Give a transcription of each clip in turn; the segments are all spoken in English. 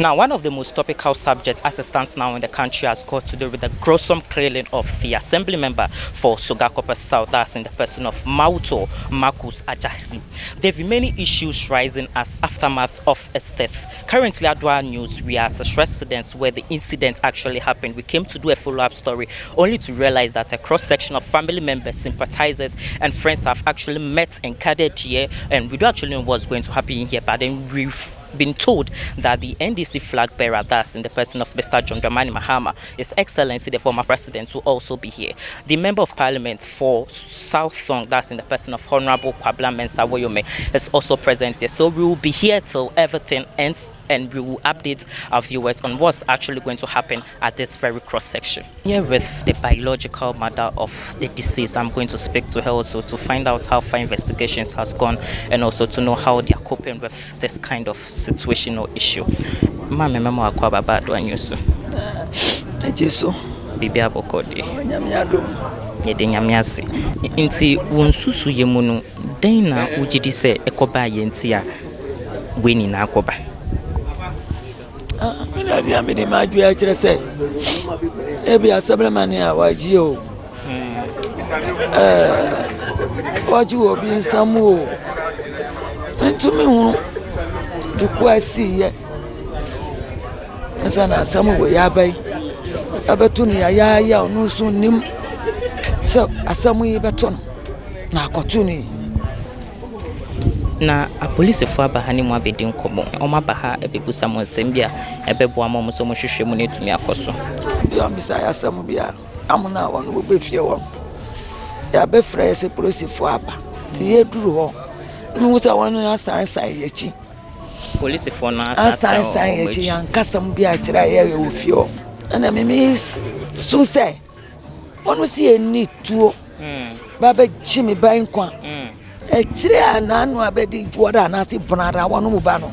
Now, one of the most topical subjects as it stands now in the country has got to do with the gruesome killing of the assembly member for SOGAKOPE South, that's in the person of MAWUTO, MARKUS. There have been many issues rising as aftermath of his death. Currently at Adwa News, we are at a residence where the incident actually happened. We came to do a follow-up story only to realize that a cross-section of family members, sympathizers and friends have actually met and gathered here, and we don't actually know what's going to happen here, but then we've been told that the NDC flag bearer, that's in the person of Mr. John Dramani Mahama, His Excellency the former president, will also be here. The member of parliament for South Thong, that's in the person of Honorable Kwabla Mensah Woyome, is also present here. So we will be here till everything ends, and we will update our viewers on what's actually going to happen at this very cross section. Here with the biological mother of the deceased, I'm going to speak to her also to find out how far investigations has gone and also to know how they are coping with this kind of situation or issue. Mama memo akwa baba do anyusu. Ejeso. Bibi abokodi. Nyame adom. Yede nyame ase. Nti wonsusu yemu no den na ugidi se ekoba ye nti a weni na akoba. Mina dia me de madwe a kire se. Ebi asablemane a waji o. Waji obi nsamu o. Ntumi hunu dukwasi ye. Esa na samu wo ya bai. Abetu ni ya onu so nim. So asamu yi beto no. Na akotu ni. Na a police for abahani mu abedi nkomo. Oma baha ebebusa mo nsembia ebebo amom so mo hwehwe mu netumi akoso. Bia mbisa ya samu bia amuna wonu wo befie won. Ya be frɛ se police for aba. Ti ye duru ho. Mi wuta wonu na san ye chi. Police for na san ye chi yan kasam bia kira ye wo fie ho. Ana mi so say wonu si eni tuo. Baba chimi ban kwa. Chire ananu abedi boda na si bonara wonu mu ba no.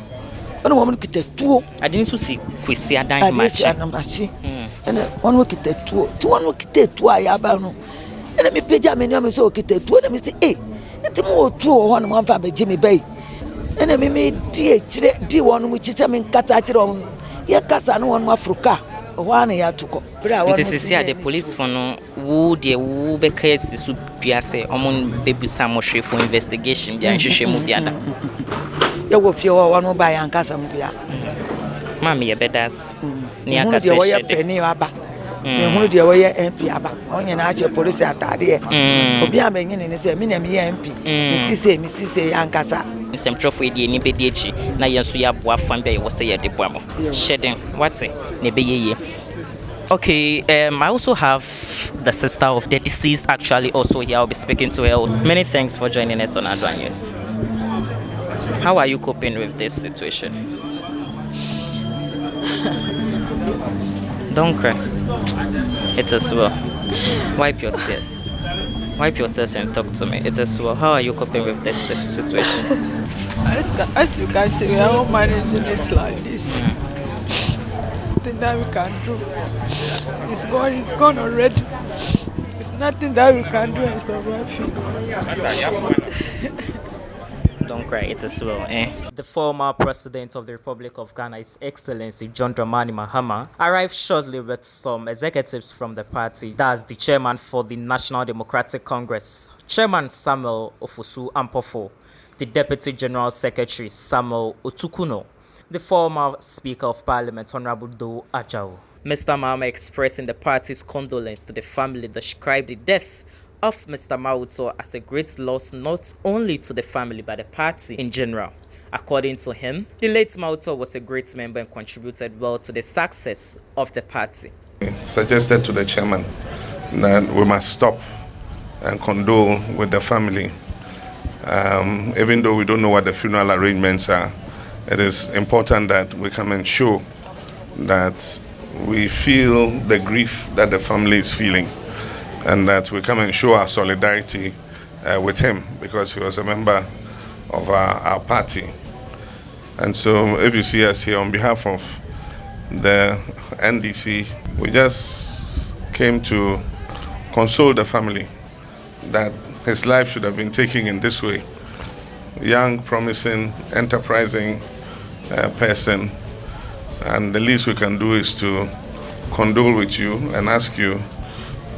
Ono wo mu kitetuo. Adin so si kwesi adan machi. Ene wonu kitetuo. Ti wonu kitetuo ayaba no. Ene mi peja me ni so kitetuo na mi si enti mo otuo ho no mo amfa be jimi bai. Ene mi die chire di wonu mu chicha me nkata chire wonu. Ye kasa no wonu Afrika. Wana ya tuko. Nti sisi the police for no wo de wo be case su duase omon bebusa mo hwe for investigation bia nhwehwe mu bia da. Ye wo fie wo wonu ba ya nkasa mu bia. Mama ye bedas. Ni aka se hwede. Peni aba. Me hunu de wo ye MP aba. Onye na ache police atade. Obi amenye ne se me na me ye MP. Mi sise ya nkasa. Nsem trofo edi ni bedi echi na yenso ya boa fan bia ye wo se ye de boa mo. Shedden what ne be ye. Okay, I also have the sister of the deceased actually also here. I'll be speaking to her. Many thanks for joining us on Adwa News. How are you coping with this situation? Don't cry. It is well. Wipe your tears. Wipe your tears and talk to me. It is well. How are you coping with this situation? As you can see, we are all managing it like this. Nothing that we can do. It's gone already. It's nothing that we can do and survive. Don't cry, it is well, The former president of the Republic of Ghana, His Excellency John Dramani Mahama, arrived shortly with some executives from the party. That's the chairman for the National Democratic Congress, Chairman Samuel Ofosu Ampofo, the Deputy General Secretary Samuel Otukuno, the former Speaker of Parliament, Honorable Do Ajao. Mr. Mahama expressing the party's condolence to the family, described the death of Mr. MAWUTO as a great loss not only to the family but the party in general. According to him, the late MAWUTO was a great member and contributed well to the success of the party. Suggested to the chairman that we must stop and condole with the family. Even though we don't know what the funeral arrangements are, it is important that we come and show that we feel the grief that the family is feeling, and that we come and show our solidarity with him because he was a member of our party. And so if you see us here on behalf of the NDC, we just came to console the family that his life should have been taken in this way. Young, promising, enterprising person And the least we can do is to condole with you and ask you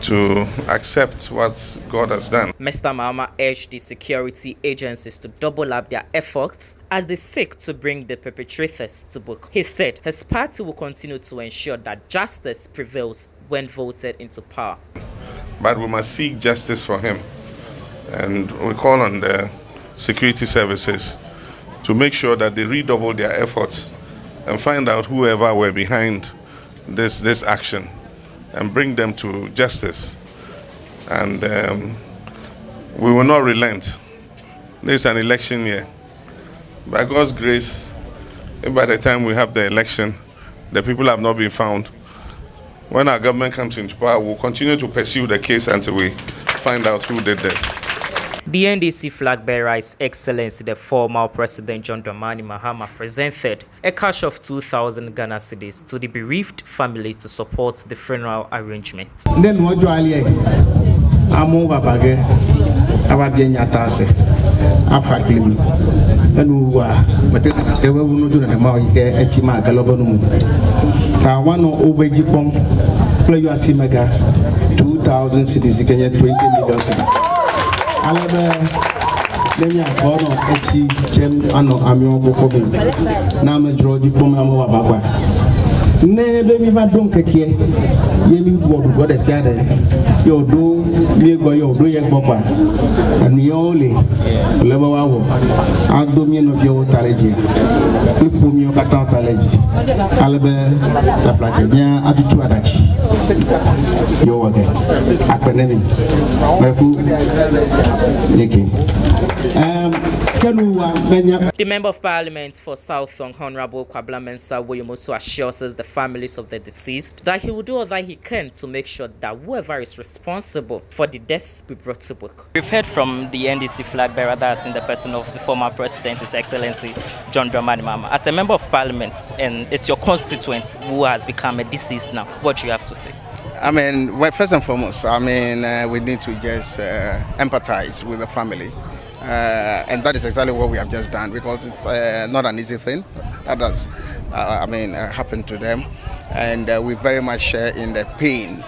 to accept what God has done. Mr. Mahama urged the security agencies to double up their efforts as they seek to bring the perpetrators to book. He said his party will continue to ensure that justice prevails when voted into power. But we must seek justice for him. And we call on the security services to make sure that they redouble their efforts and find out whoever were behind this action and bring them to justice. And we will not relent. This is an election year. By God's grace, if by the time we have the election, the people have not been found, when our government comes into power, we'll continue to pursue the case until we find out who did this. The NDC flag bearer, His Excellency the former President John Dramani Mahama, presented a cash of 2,000 Ghana cedis to the bereaved family to support the funeral arrangement. Then what do I like? I'm over bagay. I'm being atase. I'm faklim. And but they will not do the Mawike Echima Galobanu. Kawano Obejipong, play your Simaga, 2,000 cedis, you can get 20 million. Then follow Echi Chem Ano Amio Bokobi. Now me draw the Pomamo Baba. Ne baby va donc here. Yemi what is that? You do me go you do yak papa. And me only level hour. I do me no bio taleji. Flip me your kata taleji. Albe la plaque bien atu adachi. Yo again. Akpenemi. Meku Niki. The Member of Parliament for Southong, Honorable Kwabla Mensah Woyomoto, assures the families of the deceased that he will do all that he can to make sure that whoever is responsible for the death be brought to book. We've heard from the NDC flag bearer, that's in the person of the former President, His Excellency John Dramani Mahama. As a Member of Parliament, and it's your constituent who has become a deceased now, what do you have to say? I mean, well, first and foremost, I mean, we need to just empathize with the family. And that is exactly what we have just done, because it's not an easy thing that does, happen to them, and we very much share in the pain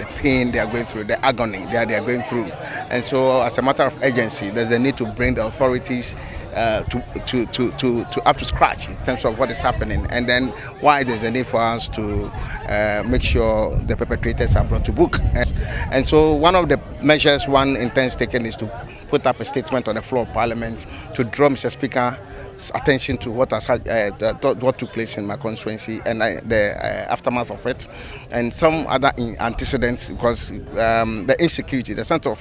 they are going through, the agony they are going through, and so as a matter of urgency, there's a need to bring the authorities to up to scratch in terms of what is happening, and then why there's a need for us to make sure the perpetrators are brought to book. And so one of the measures one intends taking is to put up a statement on the floor of Parliament to draw Mr. Speaker's attention to what has what took place in my constituency and the aftermath of it, and some other antecedents, because the insecurity, the sense of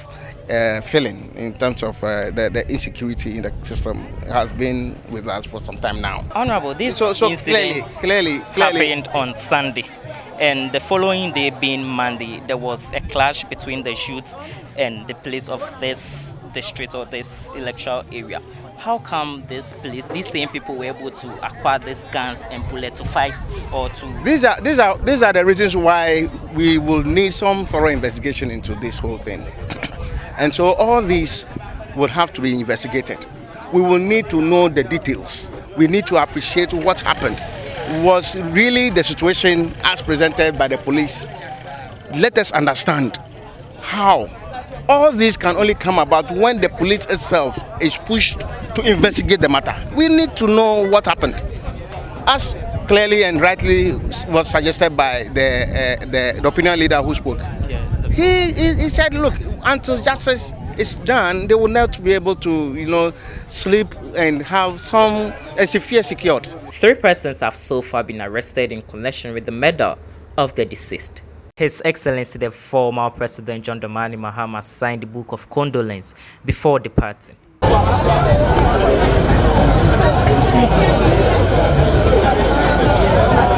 feeling in terms of the insecurity in the system has been with us for some time now. Honorable, this incident clearly happened on Sunday, and the following day being Monday, there was a clash between the youths and the police of this district or this electoral area. How come these same people were able to acquire these guns and bullets to fight or to? These are the reasons why we will need some thorough investigation into this whole thing. And so all these will have to be investigated. We will need to know the details. We need to appreciate what happened. Was really the situation as presented by the police? Let us understand how. All this can only come about when the police itself is pushed to investigate the matter. We need to know what happened. As clearly and rightly was suggested by the opinion leader who spoke. He said, look, until justice is done, they will not be able to, sleep and have some fear secured. 3 persons have so far been arrested in connection with the murder of the deceased. His Excellency the former President John Dramani Mahama signed the book of condolence before departing.